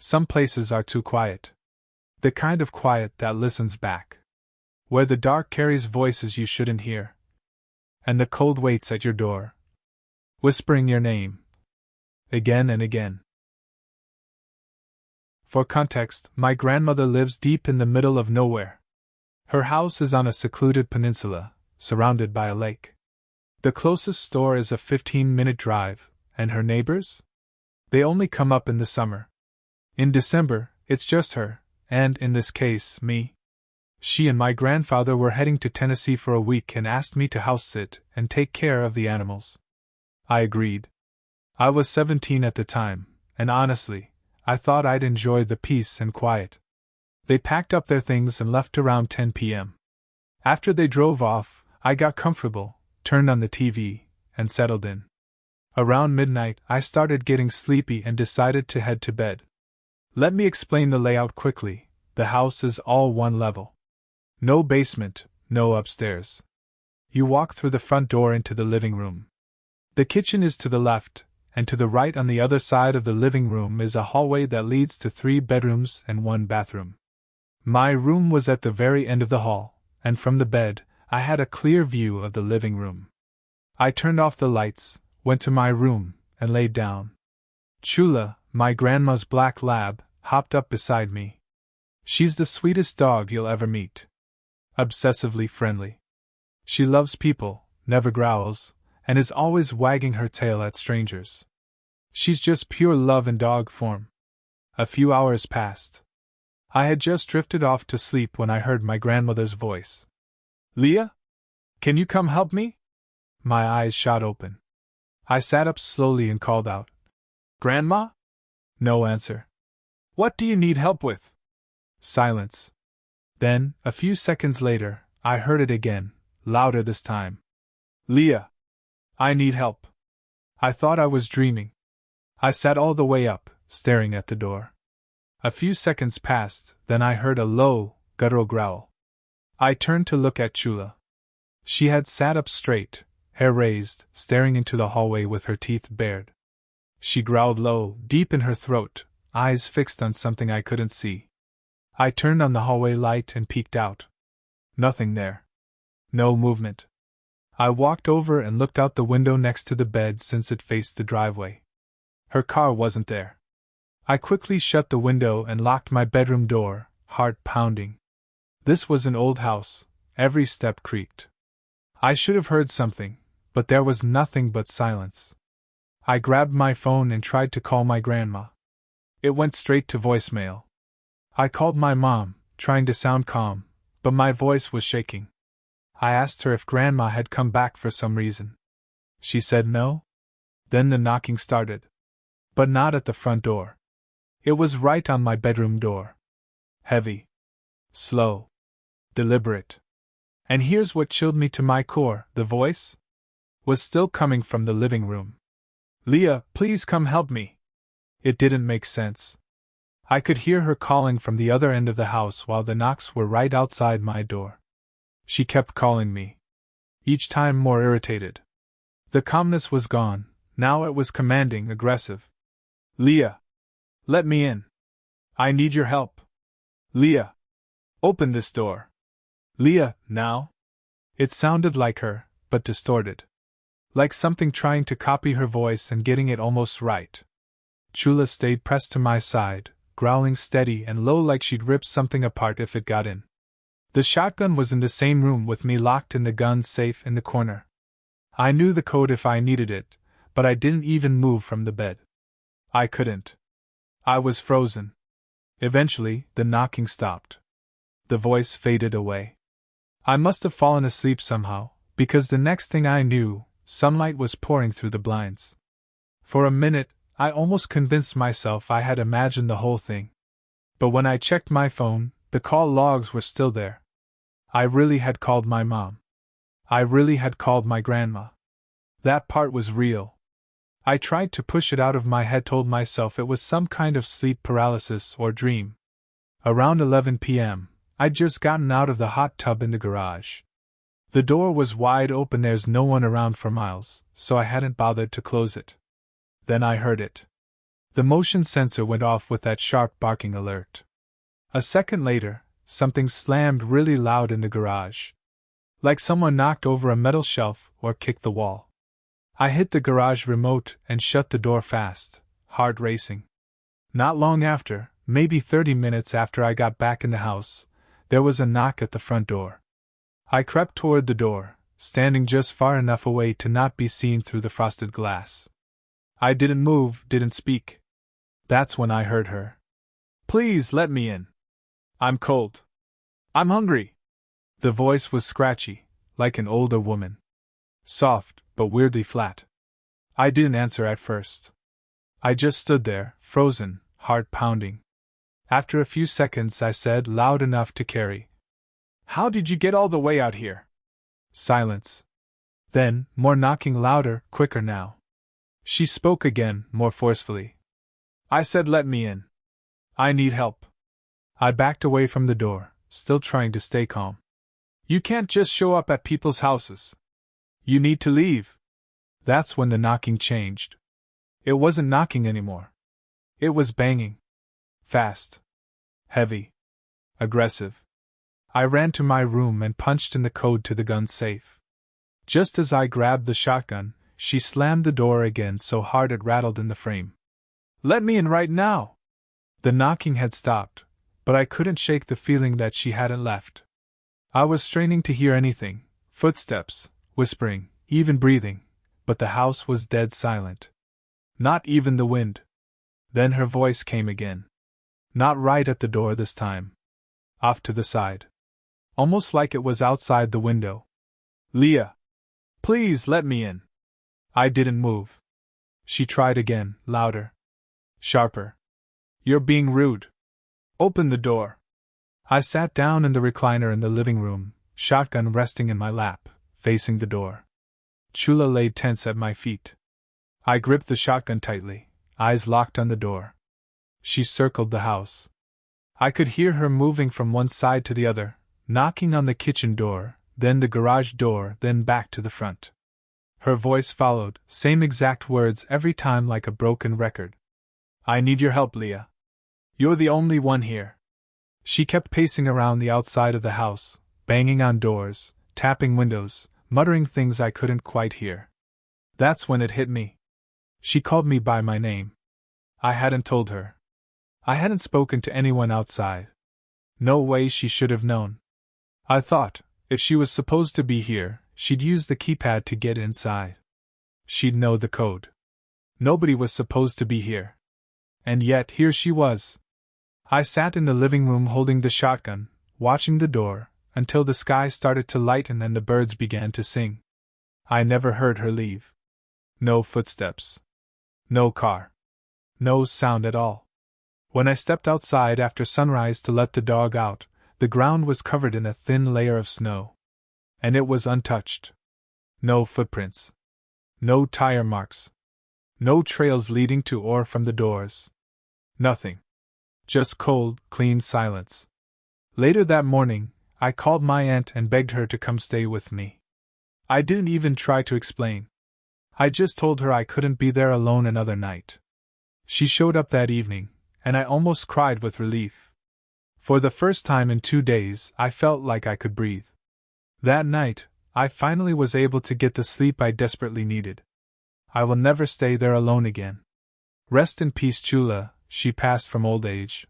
Some places are too quiet. The kind of quiet that listens back. Where the dark carries voices you shouldn't hear. And the cold waits at your door, whispering your name. Again and again. For context, my grandmother lives deep in the middle of nowhere. Her house is on a secluded peninsula, surrounded by a lake. The closest store is a 15-minute drive, and her neighbors? They only come up in the summer. In December, it's just her, and, in this case, me. She and my grandfather were heading to Tennessee for a week and asked me to house-sit and take care of the animals. I agreed. I was 17 at the time, and honestly, I thought I'd enjoy the peace and quiet. They packed up their things and left around 10 p.m. After they drove off, I got comfortable, turned on the TV, and settled in. Around midnight, I started getting sleepy and decided to head to bed. Let me explain the layout quickly. The house is all one level. No basement, no upstairs. You walk through the front door into the living room. The kitchen is to the left, and to the right on the other side of the living room is a hallway that leads to 3 bedrooms and 1 bathroom. My room was at the very end of the hall, and from the bed, I had a clear view of the living room. I turned off the lights, went to my room, and laid down. Chula, my grandma's black lab, hopped up beside me. She's the sweetest dog you'll ever meet. Obsessively friendly. She loves people, never growls, and is always wagging her tail at strangers. She's just pure love in dog form. A few hours passed. I had just drifted off to sleep when I heard my grandmother's voice. "Leah? Can you come help me?" My eyes shot open. I sat up slowly and called out, "Grandma?" No answer. "What do you need help with?" Silence. Then, a few seconds later, I heard it again, louder this time. "Leah, I need help." I thought I was dreaming. I sat all the way up, staring at the door. A few seconds passed, then I heard a low, guttural growl. I turned to look at Chula. She had sat up straight, hair raised, staring into the hallway with her teeth bared. She growled low, deep in her throat, eyes fixed on something I couldn't see. I turned on the hallway light and peeked out. Nothing there. No movement. I walked over and looked out the window next to the bed since it faced the driveway. Her car wasn't there. I quickly shut the window and locked my bedroom door, heart pounding. This was an old house, every step creaked. I should have heard something, but there was nothing but silence. I grabbed my phone and tried to call my grandma. It went straight to voicemail. I called my mom, trying to sound calm, but my voice was shaking. I asked her if Grandma had come back for some reason. She said no. Then the knocking started. But not at the front door. It was right on my bedroom door. Heavy. Slow. Deliberate. And here's what chilled me to my core, the voice was still coming from the living room. "Leah, please come help me." It didn't make sense. I could hear her calling from the other end of the house while the knocks were right outside my door. She kept calling me. Each time more irritated. The calmness was gone, now it was commanding, aggressive. "Leah! Let me in. I need your help. Leah! Open this door. Leah, now?" It sounded like her, but distorted. Like something trying to copy her voice and getting it almost right. Chula stayed pressed to my side, growling steady and low like she'd rip something apart if it got in. The shotgun was in the same room with me, locked in the gun safe in the corner. I knew the code if I needed it, but I didn't even move from the bed. I couldn't. I was frozen. Eventually, the knocking stopped. The voice faded away. I must have fallen asleep somehow, because the next thing I knew, sunlight was pouring through the blinds. For a minute, I almost convinced myself I had imagined the whole thing. But when I checked my phone, the call logs were still there. I really had called my mom. I really had called my grandma. That part was real. I tried to push it out of my head, told myself it was some kind of sleep paralysis or dream. Around 11 p.m., I'd just gotten out of the hot tub in the garage. The door was wide open, there's no one around for miles, so I hadn't bothered to close it. Then I heard it. The motion sensor went off with that sharp barking alert. A second later, something slammed really loud in the garage. Like someone knocked over a metal shelf or kicked the wall. I hit the garage remote and shut the door fast, heart racing. Not long after, maybe 30 minutes after I got back in the house, there was a knock at the front door. I crept toward the door, standing just far enough away to not be seen through the frosted glass. I didn't move, didn't speak. That's when I heard her. "Please let me in. I'm cold. I'm hungry." The voice was scratchy, like an older woman. Soft, but weirdly flat. I didn't answer at first. I just stood there, frozen, heart pounding. After a few seconds I said, loud enough to carry, "How did you get all the way out here?" Silence. Then, more knocking, louder, quicker now. She spoke again, more forcefully. "I said let me in. I need help." I backed away from the door, still trying to stay calm. "You can't just show up at people's houses. You need to leave." That's when the knocking changed. It wasn't knocking anymore. It was banging. Fast. Heavy. Aggressive. I ran to my room and punched in the code to the gun safe. Just as I grabbed the shotgun, she slammed the door again so hard it rattled in the frame. "Let me in right now!" The knocking had stopped, but I couldn't shake the feeling that she hadn't left. I was straining to hear anything, footsteps, whispering, even breathing, but the house was dead silent. Not even the wind. Then her voice came again. Not right at the door this time. Off to the side. Almost like it was outside the window. "Leah! Please let me in." I didn't move. She tried again, louder. Sharper. "You're being rude. Open the door." I sat down in the recliner in the living room, shotgun resting in my lap, facing the door. Chula lay tense at my feet. I gripped the shotgun tightly, eyes locked on the door. She circled the house. I could hear her moving from one side to the other, knocking on the kitchen door, then the garage door, then back to the front. Her voice followed, same exact words every time like a broken record. "I need your help, Leah. You're the only one here." She kept pacing around the outside of the house, banging on doors, tapping windows, muttering things I couldn't quite hear. That's when it hit me. She called me by my name. I hadn't told her. I hadn't spoken to anyone outside. No way she should have known. I thought, if she was supposed to be here, she'd use the keypad to get inside. She'd know the code. Nobody was supposed to be here. And yet here she was. I sat in the living room holding the shotgun, watching the door, until the sky started to lighten and the birds began to sing. I never heard her leave. No footsteps. No car. No sound at all. When I stepped outside after sunrise to let the dog out, the ground was covered in a thin layer of snow. And it was untouched. No footprints. No tire marks. No trails leading to or from the doors. Nothing. Just cold, clean silence. Later that morning, I called my aunt and begged her to come stay with me. I didn't even try to explain. I just told her I couldn't be there alone another night. She showed up that evening, and I almost cried with relief. For the first time in 2 days, I felt like I could breathe. That night, I finally was able to get the sleep I desperately needed. I will never stay there alone again. Rest in peace, Chula. She passed from old age,